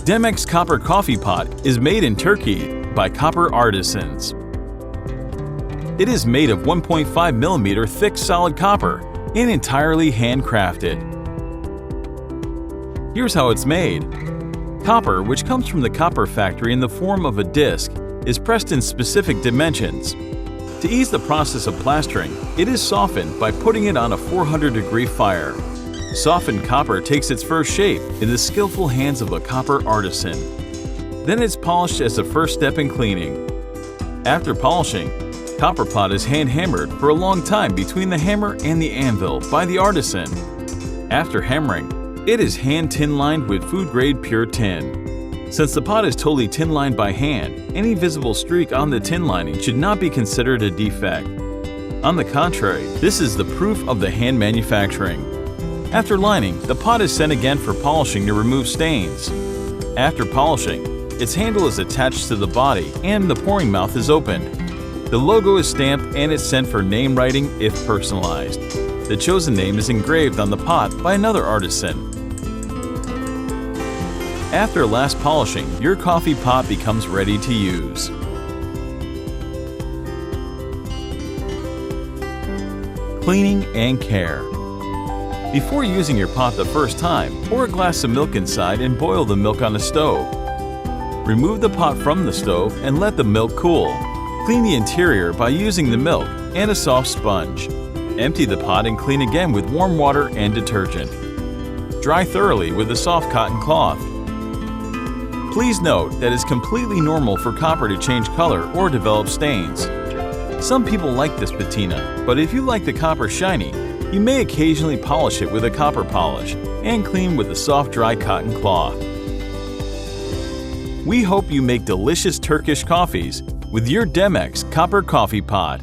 Demmex copper coffee pot is made in Turkey by copper artisans. It is made of 1.5 mm thick solid copper and entirely handcrafted. Here's how it's made. Copper, which comes from the copper factory in the form of a disc, is pressed in specific dimensions. To ease the process of plastering, it is softened by putting it on a 400-degree fire. Softened copper takes its first shape in the skillful hands of a copper artisan. Then it's polished as the first step in cleaning. After polishing, copper pot is hand-hammered for a long time between the hammer and the anvil by the artisan. After hammering, it is hand tin-lined with food-grade pure tin. Since the pot is totally tin-lined by hand, any visible streak on the tin lining should not be considered a defect. On the contrary, this is the proof of the hand manufacturing. After lining, the pot is sent again for polishing to remove stains. After polishing, its handle is attached to the body and the pouring mouth is opened. The logo is stamped and it's sent for name writing if personalized. The chosen name is engraved on the pot by another artisan. After last polishing, your coffee pot becomes ready to use. Cleaning and care. Before using your pot the first time, pour a glass of milk inside and boil the milk on a stove. Remove the pot from the stove and let the milk cool. Clean the interior by using the milk and a soft sponge. Empty the pot and clean again with warm water and detergent. Dry thoroughly with a soft cotton cloth. Please note that it's completely normal for copper to change color or develop stains. Some people like this patina, but if you like the copper shiny, you may occasionally polish it with a copper polish and clean with a soft dry cotton cloth. We hope you make delicious Turkish coffees with your Demmex copper coffee pot.